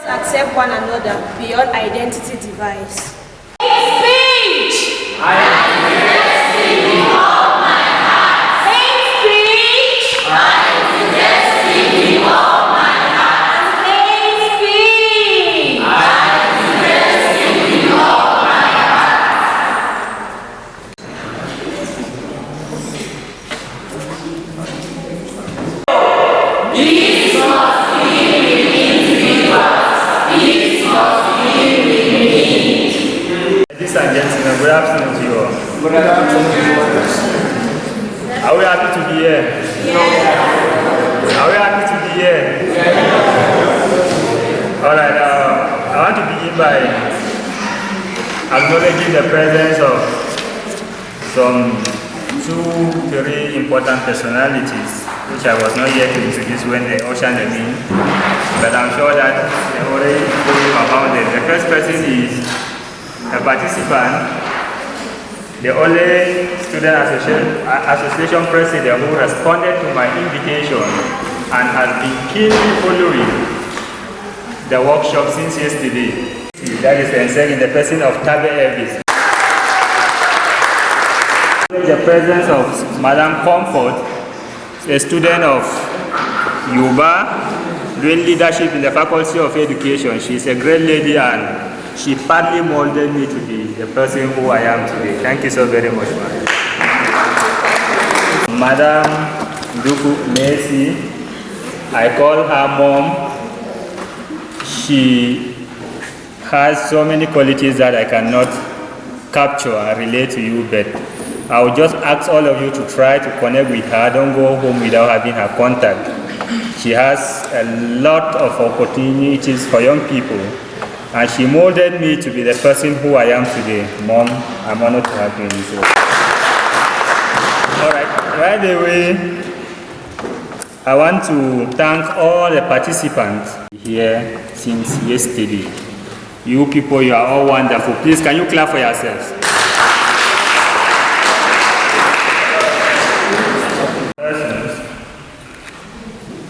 Accept one another beyond identity divides. Hate speech! I am detesting with all my heart. Hate speech! I am detesting with all my heart. Hate speech! I am detesting with all my heart. This must be with individuals. This must be with me. Ladies and gentlemen, good afternoon to you all. Good afternoon. Are we happy to be here? Are we happy to be here? Alright, I want to begin by acknowledging the presence of some very important personalities, which I was not yet to introduce when they ushered them in, but I'm sure that they already found it. The first person is a participant, the only student association president who responded to my invitation and has been keenly following the workshop since yesterday. That is in the person of Tabe Elvis. The presence of Madam Comfort, a student of Yuba, doing leadership in the Faculty of Education. She is a great lady and she partly molded me to be the person who I am today. Thank you so very much, ma'am. Madam Duku Messi, I call her mom. She has so many qualities that I cannot capture and relate to you, but I will just ask all of you to try to connect with her. Don't go home without having her contact. She has a lot of opportunities for young people, and she molded me to be the person who I am today. Mom, I'm honored to have you in this role. All right, right away, I want to thank all the participants here since yesterday. You people, you are all wonderful. Please, can you clap for yourselves?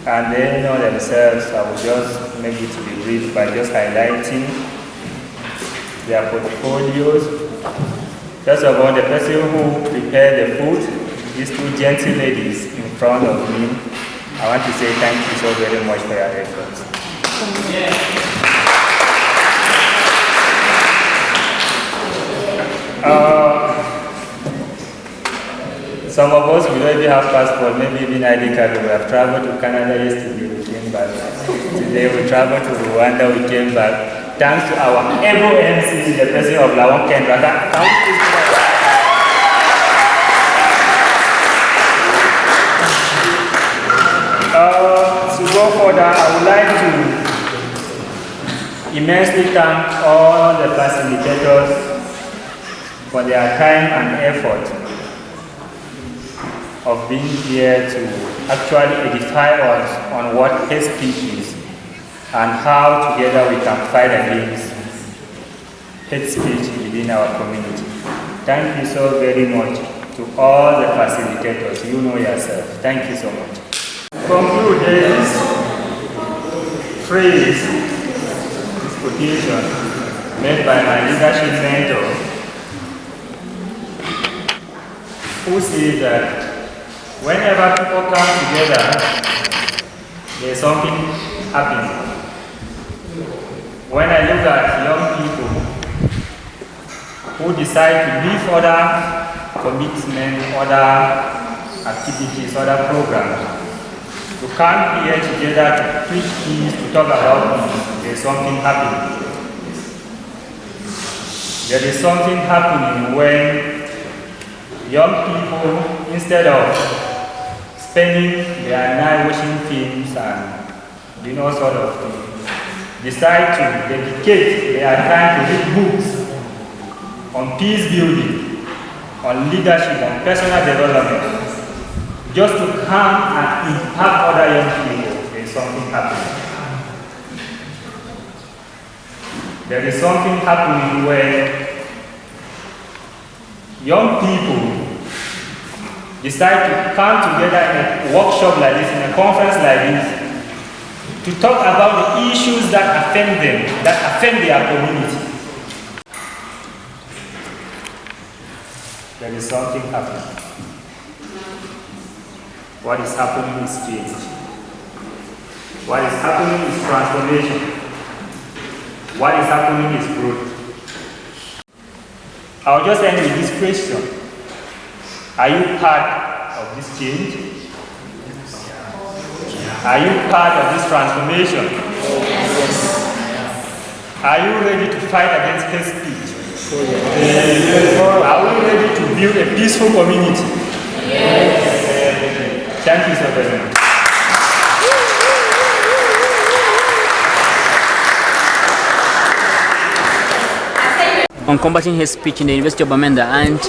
And they know themselves. I will just make it to be brief by just highlighting their portfolios. First of all, the person who prepared the food, these two gentle ladies in front of me, I want to say thank you so very much for your efforts. Some of us, we don't even have passport, maybe even ID card. We have traveled to Canada yesterday, we came back. Today we traveled to Rwanda, we came back. Thanks to our able MC, the president of Lawon Kendra. To go further, I would like to immensely thank all the facilitators for their time and effort of being here to actually edify us on what hate speech is and how together we can fight against hate speech within our community. Thank you so very much to all the facilitators. You know yourself. Thank you so much. To conclude this phrase, this quotation made by my leadership mentor, who says that whenever people come together, there's something happening. When I look at young people who decide to leave other commitments, other activities, other programs, to come here together to preach peace, to talk about peace, there's something happening. There is something happening when young people, instead of spending their night watching films and doing all sort of things, decide to dedicate their time to read books on peace building, on leadership, on personal development, just to come and impact other young people. There is something happening. There is something happening where young people decide to come together in a workshop like this, in a conference like this, to talk about the issues that offend them, that offend their community. There is something happening. What is happening is change. What is happening is transformation. What is happening is growth. I'll just end with this question. Are you part of this change? Are you part of this transformation? Yes. Are you ready to fight against hate speech? Yes. Are we ready to build a peaceful community? Yes. Thank you so very much. On combating hate speech in the University of Bamenda, and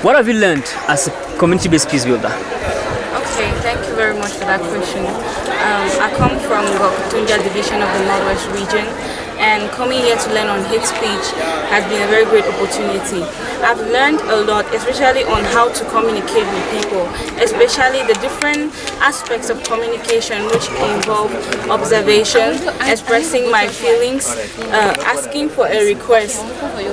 what have you learned as a community-based peace builder? Okay, thank you very much for that question. I come from Tunja division of the Northwest region, and coming here to learn on hate speech has been a very great opportunity. I've learned a lot, especially on how to communicate with people, especially the different aspects of communication which involve observation, expressing my feelings, asking for a request.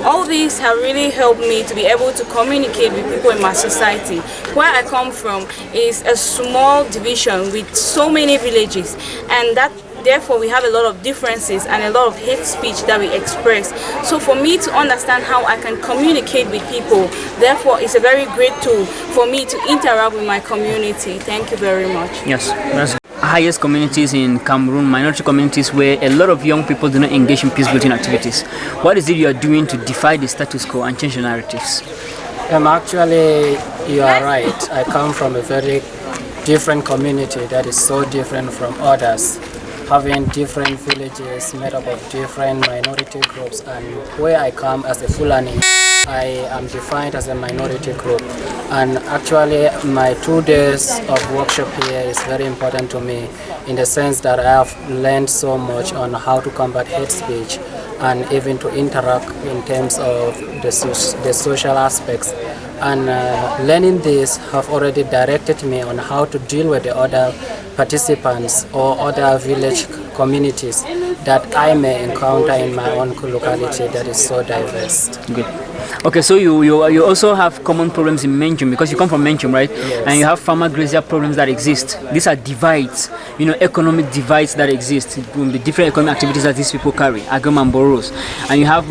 All these have really helped me to be able to communicate with people in my society. Where I come from is a small division with so many villages, and therefore we have a lot of differences and a lot of hate speech that we express. So for me to understand how I can communicate with people, therefore it's a very great tool for me to interact with my community. Thank you very much. Yes, that's highest communities in Cameroon, minority communities where a lot of young people do not engage in peace building activities. What is it you are doing to defy the status quo and change the narratives? Actually, you are right. I come from a very different community that is so different from others, having different villages made up of different minority groups, and where I come as a Fulani, I am defined as a minority group. And actually my 2 days of workshop here is very important to me in the sense that I have learned so much on how to combat hate speech and even to interact in terms of the social aspects. And learning this have already directed me on how to deal with the other participants or other village communities that I may encounter in my own locality that is so diverse. Good. Okay, so you also have common problems in Menchum because you come from Menchum, right? Yes. And you have farmer grazier problems that exist. These are divides, economic divides that exist, the different economic activities that these people carry, agam and boros. And you have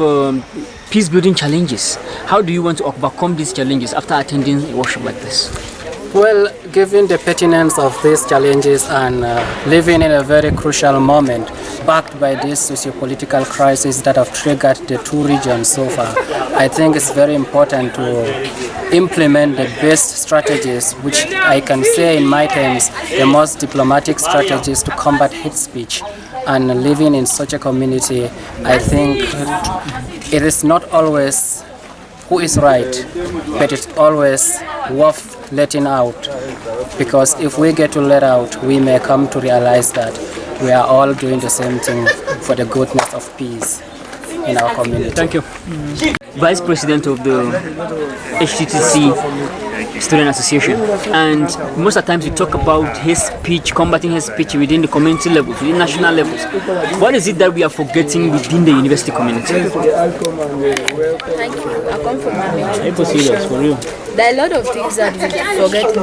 peace building challenges. How do you want to overcome these challenges after attending a workshop like this? Well, given the pertinence of these challenges and living in a very crucial moment, backed by this socio-political crisis that have triggered the two regions so far, I think it's very important to implement the best strategies, which I can say in my terms, the most diplomatic strategies to combat hate speech. And living in such a community, I think it is not always who is right, but it's always worth letting out, because if we get to let out, we may come to realize that we are all doing the same thing for the goodness of peace in our community. Thank you. Vice President of the HTTC Student Association, and most of the times you talk about hate speech, combating hate speech within the community levels, within national levels. What is it that we are forgetting within the university community? Thank you. I come from Bamenda. There are a lot of things that we forget in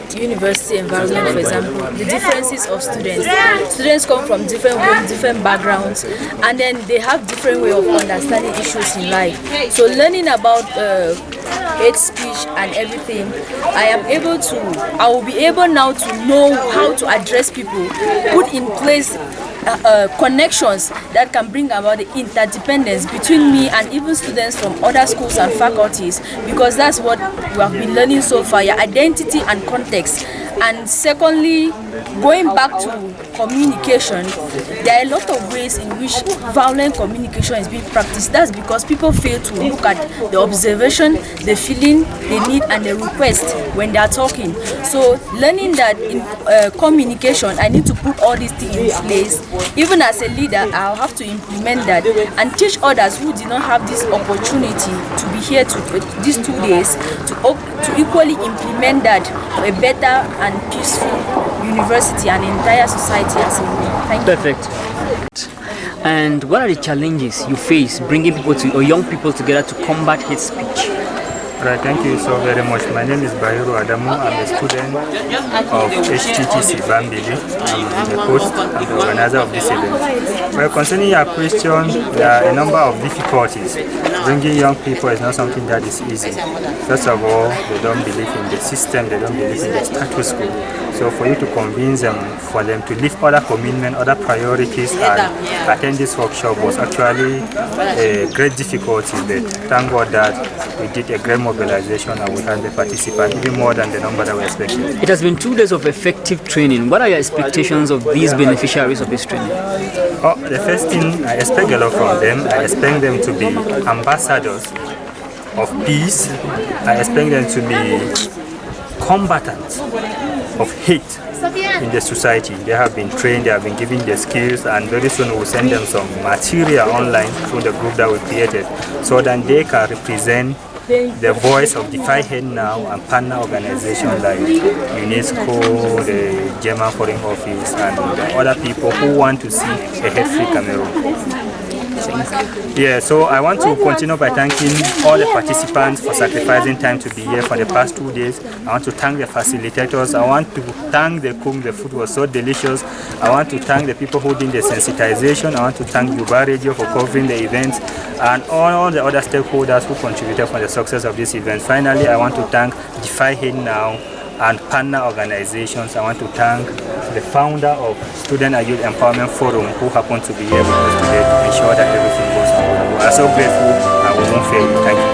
the university environment. For example, the differences of students. Students come from different homes, different backgrounds, and then they have different way of understanding issues in life. So learning about hate speech and everything, I will be able now to know how to address people, put in place connections that can bring about the interdependence between me and even students from other schools and faculties, because that's what we have been learning so far, your identity and context. And secondly, going back to communication, there are a lot of ways in which violent communication is being practiced. That's because people fail to look at the observation, the feeling, the need, and the request when they are talking. So learning that in communication, I need to put all these things in place. Even as a leader, I'll have to implement that and teach others who did not have this opportunity to be here these 2 days to equally implement that for a better and peaceful university and entire society as a whole. Thank you. Perfect. And what are the challenges you face bringing people to or young people together to combat hate speech? Right, thank you so very much. My name is Bahiru Adamu. I'm a student of HTTC Bamenda. I'm the host and the organizer of this event. Well, concerning your question, there are a number of difficulties. Bringing young people is not something that is easy. First of all, they don't believe in the system, they don't believe in the status quo. So for you to convince them, for them to leave other commitments, other priorities and attend this workshop was actually a great difficulty, but thank God that we did a great mobilization and we had the participants, even more than the number that we expected. It has been 2 days of effective training. What are your expectations of these beneficiaries of this training? Oh, the first thing, I expect a lot from them. I expect them to be ambassadors of peace. I expect them to be combatants of hate in the society. They have been trained, they have been given the skills, and very soon we'll send them some material online through the group that we created so that they can represent the voice of Defy Hate Now and partner organizations like UNESCO, the German Foreign Office, and the other people who want to see a hate-free Cameroon. Yeah, so I want to continue by thanking all the participants for sacrificing time to be here for the past 2 days. I want to thank the facilitators. I want to thank the cook. The food was so delicious. I want to thank the people who did the sensitization. I want to thank Yuba Radio for covering the events and all the other stakeholders who contributed for the success of this event. Finally, I want to thank Defy Hate Now and partner organizations. I want to thank the founder of Student and Youth Empowerment Forum who happened to be here with us today to ensure that everything goes on. We are so grateful and we won't fail you. Thank you.